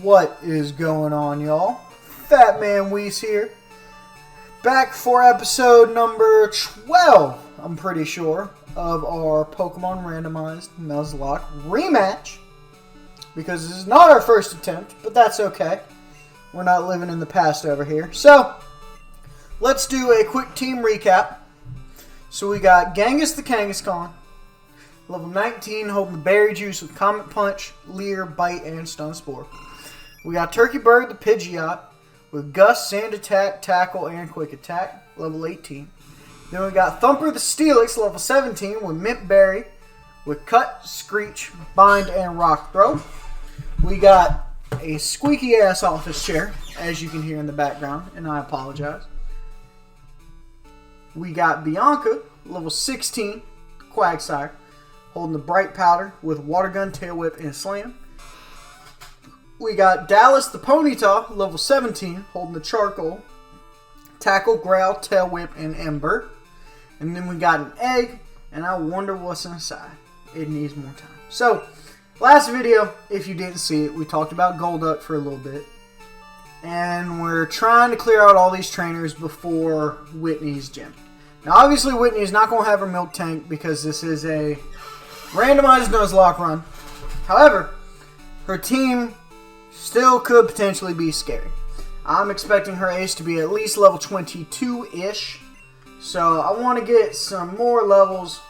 What is going on, y'all? Fat Man Weiss here. Back for episode number 12, I'm pretty sure, of our Pokemon Randomized Nuzlocke rematch. Because this is not our first attempt, but that's okay. We're not living in the past over here. So, let's do a quick team recap. So we got Genghis the Kangaskhan, level 19, holding the Berry Juice with Comet Punch, Leer, Bite, and Stun Spore. We got Turkey Bird the Pidgeot with Gust, Sand Attack, Tackle, and Quick Attack, level 18. Then we got Thumper the Steelix, level 17, with Mint Berry, with Cut, Screech, Bind, and Rock Throw. We got a squeaky ass office chair, as you can hear in the background, and I apologize. We got Bianca, level 16, Quagsire, holding the Bright Powder with Water Gun, Tail Whip, and Slam. We got Dallas the Ponyta, level 17, holding the Charcoal, Tackle, Growl, Tail Whip, and Ember. And then we got an egg, and I wonder what's inside. It needs more time. So, last video, if you didn't see it, we talked about Golduck for a little bit. And we're trying to clear out all these trainers before Whitney's gym. Now, obviously, Whitney is not going to have her milk tank because this is a randomized Nuzlocke run. However, her team still could potentially be scary. I'm expecting her ace to be at least level 22-ish. So I want to get some more levels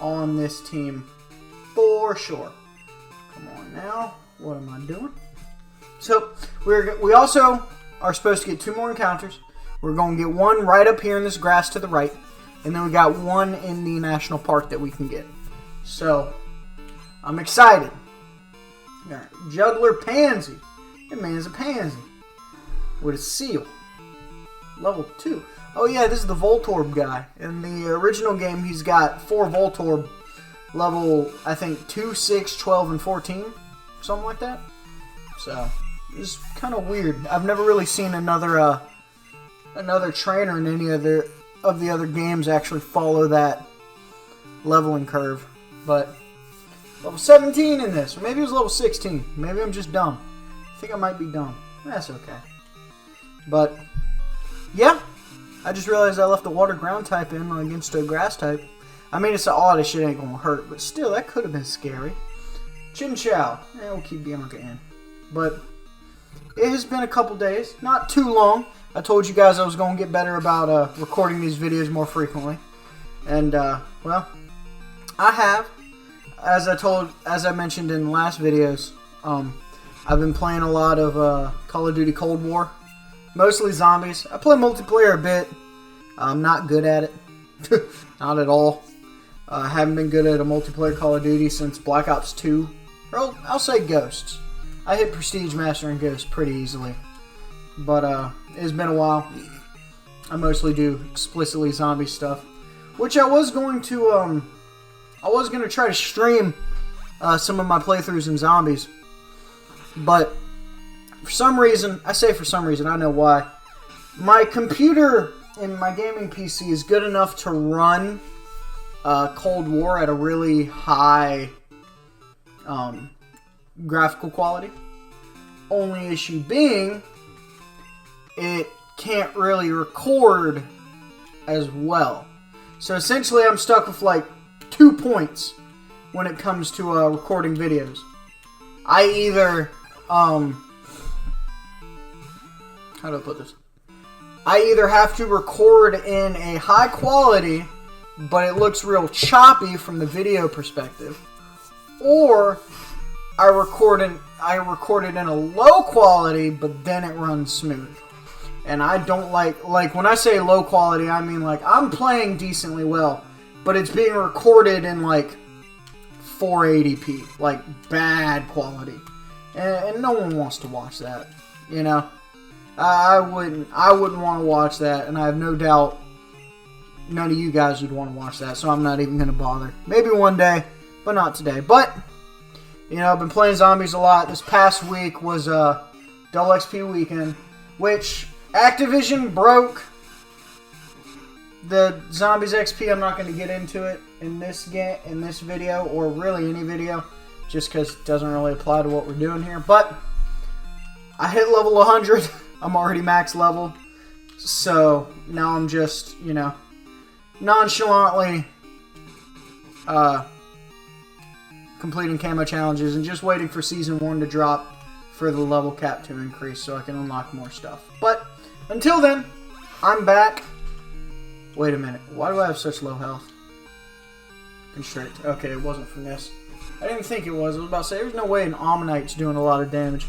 on this team for sure. Come on now. What am I doing? So we also are supposed to get 2 more encounters. We're going to get one right up here in this grass to the right. And then we got one in the national park that we can get. So I'm excited. Right. Juggler Pansy. That man's a pansy. With a seal. Level 2. Oh yeah, this is the Voltorb guy. In the original game, he's got 4 Voltorb. Level, I think, 2, 6, 12, and 14. Something like that. So, it's kind of weird. I've never really seen another trainer in any of the other games actually follow that leveling curve. But level 17 in this, or maybe it was level 16. Maybe I'm just dumb. I think I might be dumb. That's okay. But, yeah. I just realized I left the water ground type in against a grass type. I mean, it's an odd, shit ain't gonna hurt, but still, that could have been scary. Chinchou. We'll keep Bianca in. But, it has been a couple days. Not too long. I told you guys I was gonna get better about recording these videos more frequently. And, well, I have. As I mentioned in the last videos, I've been playing a lot of Call of Duty Cold War. Mostly zombies. I play multiplayer a bit. I'm not good at it. Not at all. I haven't been good at a multiplayer Call of Duty since Black Ops 2. Or I'll say Ghosts. I hit Prestige Master and Ghost pretty easily. But it's been a while. I mostly do explicitly zombie stuff. Which I was going to try to stream some of my playthroughs in zombies. But for some reason, I know why, my computer and my gaming PC is good enough to run Cold War at a really high graphical quality. Only issue being, it can't really record as well. So essentially I'm stuck with like 2 points when it comes to recording videos. I either how do I put this? I either have to record in a high quality, but it looks real choppy from the video perspective, or I record it in a low quality, but then it runs smooth. And I don't like when I say low quality, I mean like I'm playing decently well, but it's being recorded in like 480p, like bad quality, and no one wants to watch that, you know. I wouldn't want to watch that, and I have no doubt none of you guys would want to watch that, so I'm not even going to bother. Maybe one day, but not today. But, you know, I've been playing zombies a lot. This past week was Double XP weekend, which Activision broke the Zombies XP. I'm not going to get into it in this video, or really any video, just because it doesn't really apply to what we're doing here. But I hit level 100. I'm already max level. So now I'm just, you know, nonchalantly completing camo challenges and just waiting for Season 1 to drop for the level cap to increase so I can unlock more stuff. But until then, I'm back. Wait a minute. Why do I have such low health? Constrict. Okay, it wasn't from this. I didn't think it was. I was about to say, there's no way an Ammonite's doing a lot of damage.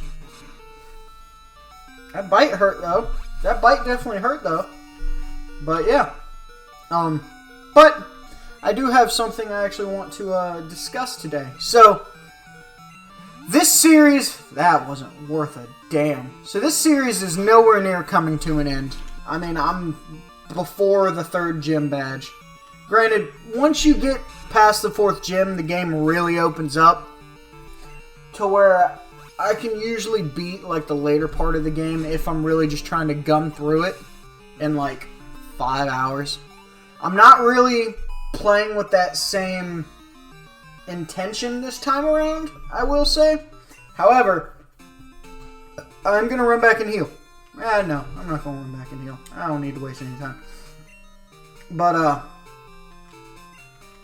That bite hurt, though. That bite definitely hurt, though. But, yeah. But I do have something I actually want to discuss today. So, this series... That wasn't worth a damn. So, this series is nowhere near coming to an end. I mean, I'm before the 3rd gym badge. Granted, once you get past the 4th gym, the game really opens up to where I can usually beat like the later part of the game if I'm really just trying to gum through it in like 5 hours. I'm not really playing with that same intention this time around, I will say. However, I'm going to run back and heal. No, I'm not going to run back and heal. I don't need to waste any time. But,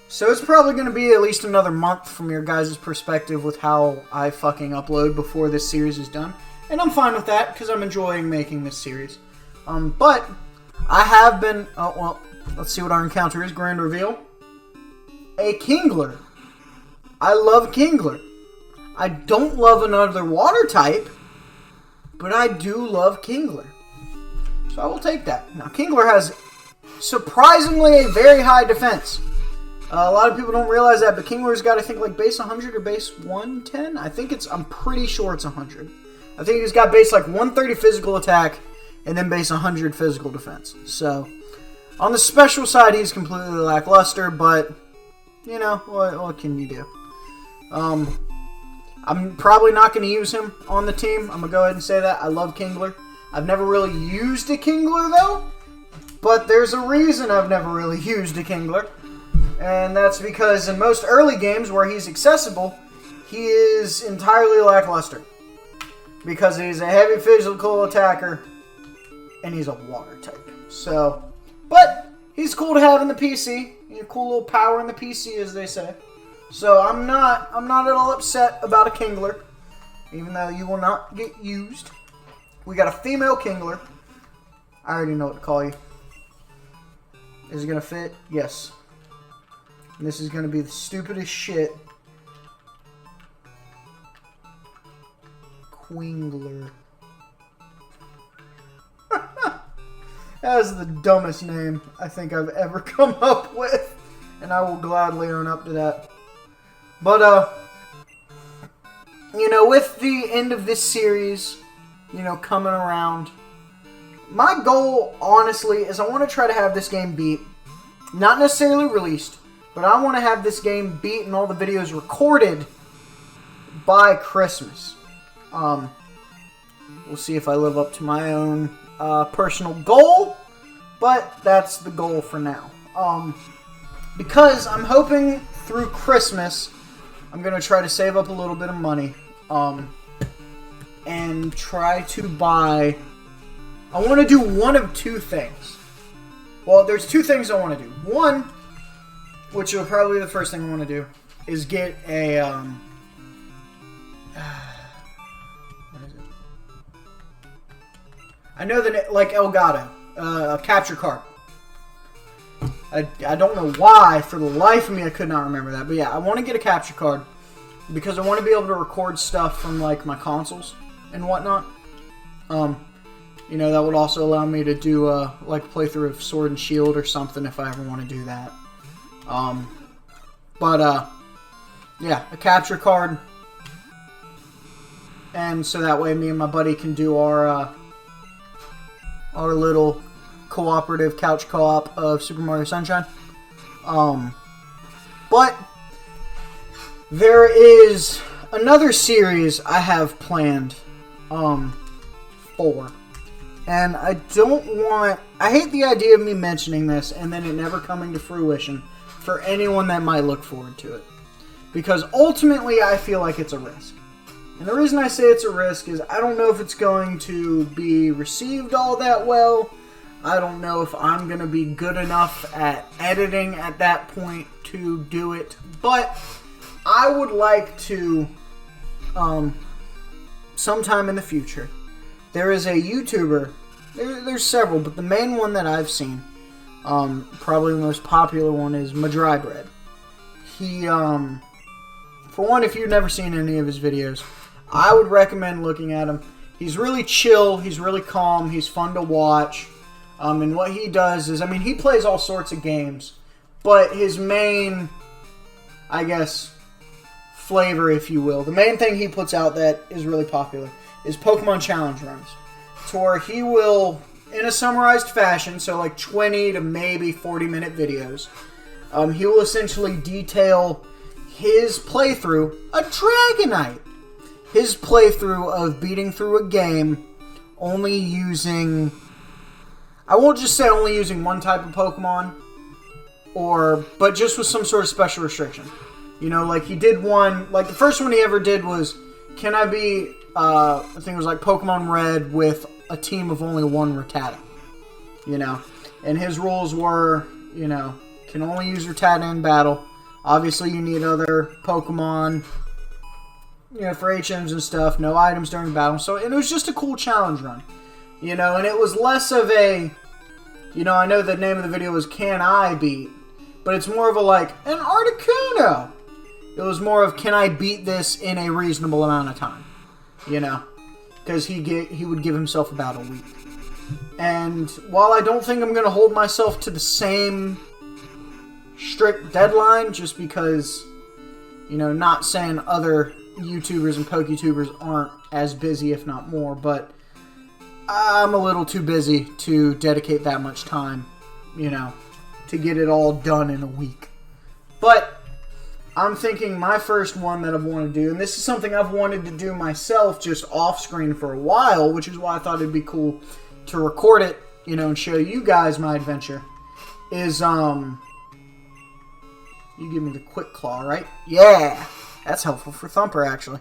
so it's probably going to be at least another month from your guys' perspective with how I fucking upload before this series is done. And I'm fine with that, because I'm enjoying making this series. But, I have been... Oh, well, let's see what our encounter is. Grand reveal. A Kingler. I love Kingler. I don't love another water type, but I do love Kingler. So I will take that. Now, Kingler has surprisingly a very high defense. A lot of people don't realize that, but Kingler's got, I think, like base 100 or base 110. I'm pretty sure it's 100. I think he's got base like 130 physical attack and then base 100 physical defense. So, on the special side, he's completely lackluster, but, you know, what can you do? I'm probably not going to use him on the team. I'm going to go ahead and say that. I love Kingler. I've never really used a Kingler, though. But there's a reason I've never really used a Kingler. And that's because in most early games where he's accessible, he is entirely lackluster. Because he's a heavy physical attacker, and he's a water type. So, but he's cool to have in the PC. You know, cool little power in the PC, as they say. So I'm not at all upset about a Kingler, even though you will not get used. We got a female Kingler. I already know what to call you. Is it gonna fit? Yes. And this is gonna be the stupidest shit. Quingler. That is the dumbest name I think I've ever come up with, and I will gladly own up to that. But, you know, with the end of this series, you know, coming around, my goal, honestly, is I want to try to have this game beat. Not necessarily released, but I want to have this game beat and all the videos recorded by Christmas. We'll see if I live up to my own personal goal, but that's the goal for now. Because I'm hoping through Christmas, I'm going to try to save up a little bit of money, and try to buy... I want to do one of two things. Well, there's two things I want to do. One, which will probably be the first thing I want to do, is get a, what is it? I know that, like Elgato, a capture card. I don't know why, for the life of me, I could not remember that. But yeah, I want to get a capture card because I want to be able to record stuff from, like, my consoles and whatnot. You know, that would also allow me to do, like, a playthrough of Sword and Shield or something if I ever want to do that. Yeah, a capture card. And so that way me and my buddy can do our little cooperative couch co-op of Super Mario Sunshine. But there is another series I have planned for. And I hate the idea of me mentioning this and then it never coming to fruition for anyone that might look forward to it. Because ultimately I feel like it's a risk. And the reason I say it's a risk is I don't know if it's going to be received all that well. I don't know if I'm going to be good enough at editing at that point to do it. But I would like to, sometime in the future, there is a YouTuber, there's several, but the main one that I've seen, probably the most popular one, is Madrybread. He, for one, if you've never seen any of his videos, I would recommend looking at him. He's really chill, he's really calm, he's fun to watch. And what he does is, I mean, he plays all sorts of games, but his main, I guess, flavor, if you will, the main thing he puts out that is really popular is Pokemon challenge runs. To where he will, in a summarized fashion, so like 20 to maybe 40-minute videos, he will essentially detail his playthrough, a Dragonite. His playthrough of beating through a game only using, I won't just say only using one type of Pokemon, but just with some sort of special restriction. You know, like he did one, like the first one he ever did was, can I be, I think it was like Pokemon Red with a team of only one Rattata. You know, and his rules were, you know, can only use Rattata in battle. Obviously you need other Pokemon, you know, for HMs and stuff, no items during battle. So it was just a cool challenge run. You know, and it was less of a, you know, I know the name of the video was Can I Beat? But it's more of a like, an Articuno. It was more of, can I beat this in a reasonable amount of time? You know, because he would give himself about a week. And while I don't think I'm going to hold myself to the same strict deadline, just because, you know, not saying other YouTubers and PokeTubers aren't as busy, if not more, but I'm a little too busy to dedicate that much time, you know, to get it all done in a week. But I'm thinking my first one that I've wanted to do, and this is something I've wanted to do myself just off screen for a while, which is why I thought it'd be cool to record it, you know, and show you guys my adventure, is, you give me the quick claw, right? Yeah! That's helpful for Thumper, actually.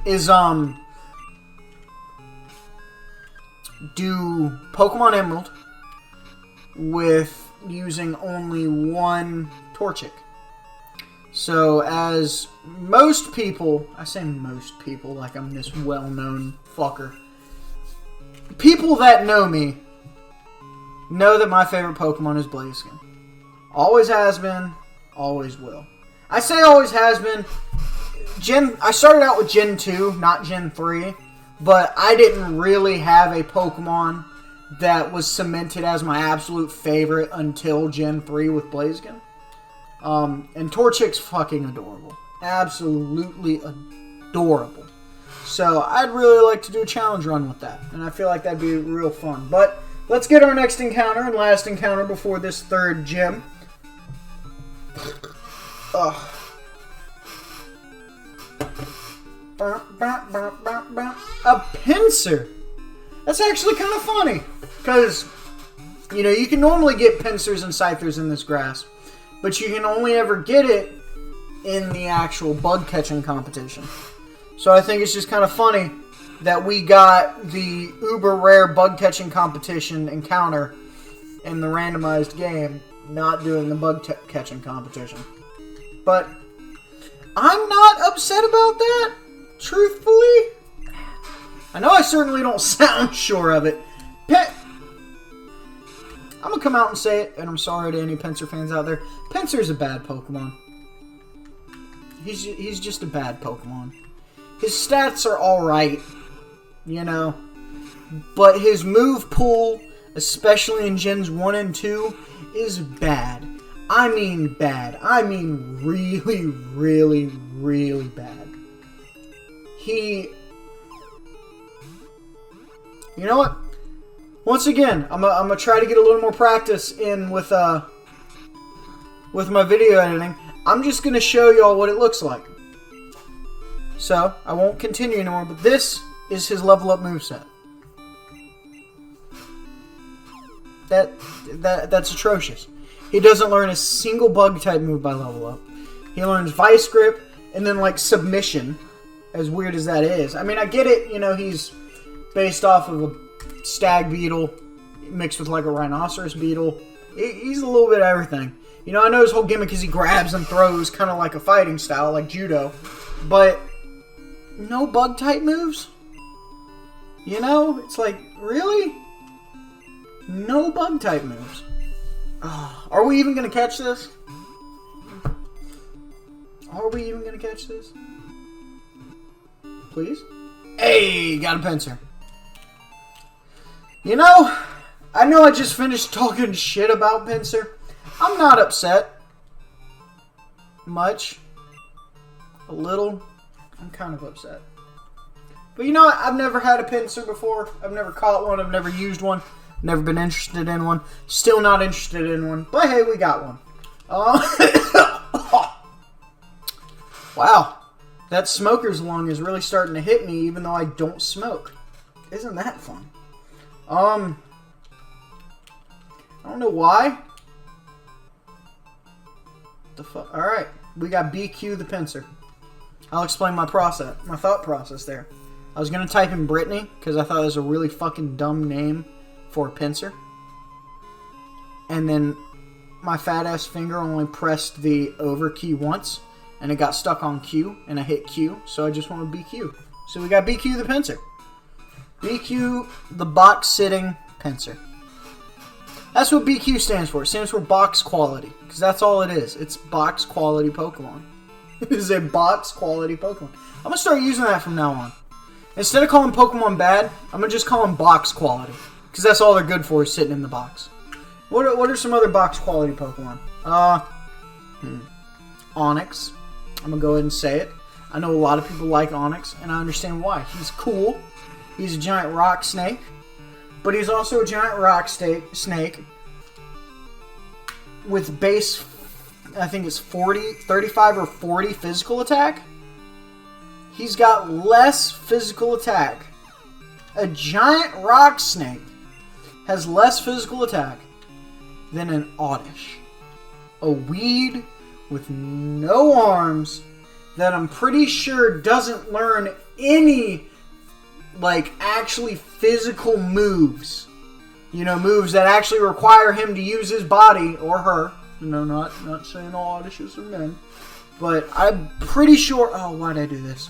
Is, do Pokemon Emerald with using only one Torchic. So, as most people, I say most people like I'm this well-known fucker. People that know me know that my favorite Pokemon is Blaziken. Always has been, always will. I say always has been. I started out with Gen 2, not Gen 3, but I didn't really have a Pokemon that was cemented as my absolute favorite until Gen 3 with Blaziken. And Torchic's fucking adorable. Absolutely adorable. So I'd really like to do a challenge run with that. And I feel like that'd be real fun. But let's get our next encounter and last encounter before this third gym. Ugh. A Pinsir. That's actually kind of funny. Because, you know, you can normally get Pinsirs and Scythers in this grass. But you can only ever get it in the actual bug catching competition. So I think it's just kind of funny that we got the uber rare bug catching competition encounter in the randomized game, not doing the bug catching competition. But I'm not upset about that, truthfully. I know I certainly don't sound sure of it. I'm going to come out and say it, and I'm sorry to any Pinsir fans out there. Pinsir's a bad Pokemon. He's just a bad Pokemon. His stats are alright, you know. But his move pool, especially in Gens 1 and 2, is bad. I mean bad. I mean really, really, really bad. You know what? Once again, I'm gonna try to get a little more practice in with my video editing. I'm just gonna show y'all what it looks like. So I won't continue anymore, but this is his level up moveset. That's atrocious. He doesn't learn a single bug type move by level up. He learns Vice Grip and then like Submission, As weird as that is. I mean, I get it, you know, he's based off of a stag beetle mixed with like a rhinoceros beetle. He's a little bit of everything. You know, I know his whole gimmick is he grabs and throws kind of like a fighting style, like judo. But no bug type moves? You know, it's like, really? No bug type moves. Are we even going to catch this? Are we even going to catch this? Please? Hey, got a Pinsir. You know, I know I just finished talking shit about Pinsir. I'm not upset. Much. A little. I'm kind of upset. But you know what? I've never had a Pinsir before. I've never caught one. I've never used one. Never been interested in one. Still not interested in one. But hey, we got one. Wow. That smoker's lung is really starting to hit me even though I don't smoke. Isn't that fun? I don't know why. The fuck? Alright. We got BQ the Pinsir. I'll explain my thought process there. I was going to type in Brittany because I thought it was a really fucking dumb name for a Pinsir. And then my fat ass finger only pressed the over key once. And it got stuck on Q. And I hit Q. So I just went with BQ. So we got BQ the Pinsir. BQ the box sitting Pinsir. That's what BQ stands for. It stands for box quality. Because that's all it is. It's box quality Pokemon. It is a box quality Pokemon. I'm going to start using that from now on. Instead of calling Pokemon bad, I'm going to just call them box quality. Because that's all they're good for is sitting in the box. What are some other box quality Pokemon? Onix. I'm going to go ahead and say it. I know a lot of people like Onix, and I understand why. He's cool. He's a giant rock snake. But he's also a giant rock snake with base, I think it's 35 or 40 physical attack. He's got less physical attack. A giant rock snake has less physical attack than an Oddish. A weed with no arms that I'm pretty sure doesn't learn any, like, actually physical moves. You know, moves that actually require him to use his body, or her. No, not saying all Oddishes are men. But I'm pretty sure... Oh, why'd I do this?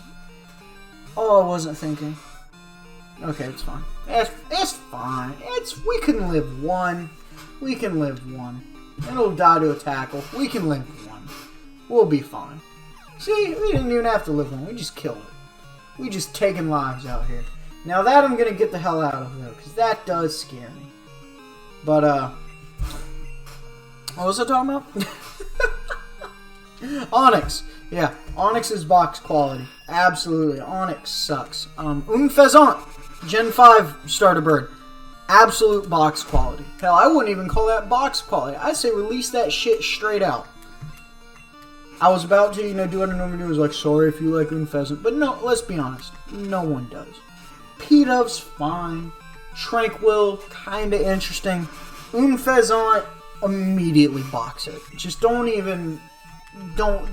Oh, I wasn't thinking. Okay, it's fine. It's fine. We can live one. We can live one. It'll die to a tackle. We can live one. We'll be fine. See, we didn't even have to live one. We just killed it. We just taking lives out here. Now that I'm going to get the hell out of, though, because that does scare me. But, what was I talking about? Onix. Yeah, Onix is box quality. Absolutely. Onix sucks. Unfezant. Gen 5 starter bird. Absolute box quality. Hell, I wouldn't even call that box quality. I'd say release that shit straight out. I was about to, do what I normally do. I was like, sorry if you like Unfezant. But no, let's be honest. No one does. P-Dove's fine. Tranquil, kind of interesting. Unfezant, immediately box it. Just don't,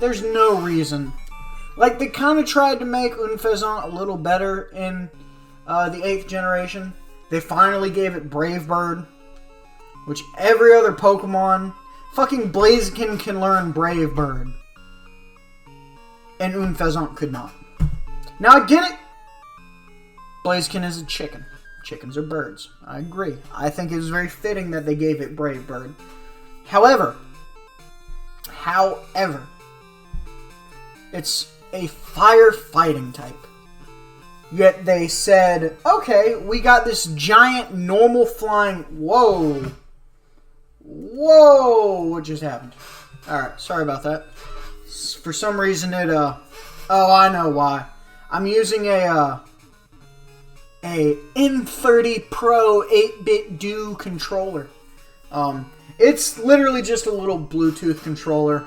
there's no reason. Like, they kind of tried to make Unfezant a little better in the 8th generation. They finally gave it Brave Bird, which every other Pokemon, fucking Blaziken can learn Brave Bird. And Unfezant could not. Now, I get it. Blaziken is a chicken. Chickens are birds. I agree. I think it was very fitting that they gave it Brave Bird. However, it's a firefighting type. Yet they said, okay, we got this giant normal flying... Whoa. Whoa. What just happened? Alright, sorry about that. For some reason it, Oh, I know why. I'm using a M30 Pro 8-bit DO controller. It's literally just a little Bluetooth controller,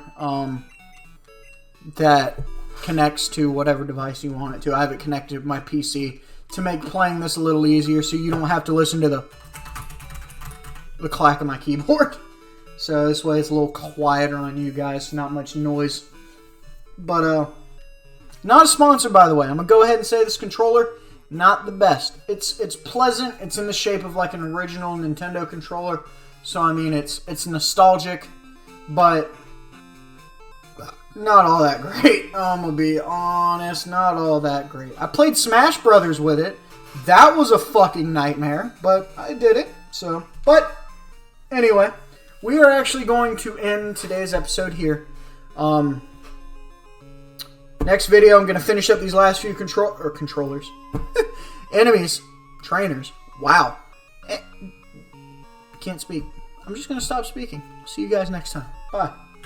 that connects to whatever device you want it to. I have it connected to my PC to make playing this a little easier so you don't have to listen to the clack of my keyboard. So this way it's a little quieter on you guys, not much noise. But Not a sponsor, by the way. I'm going to go ahead and say this controller, not the best. It's pleasant. It's in the shape of like an original Nintendo controller. So, I mean, it's nostalgic, but not all that great. I'm going to be honest, not all that great. I played Smash Brothers with it. That was a fucking nightmare, but I did it. So, but anyway, we are actually going to end today's episode here. Next video, I'm going to finish up these last few controllers. Enemies. Trainers. Wow. Can't speak. I'm just going to stop speaking. See you guys next time. Bye.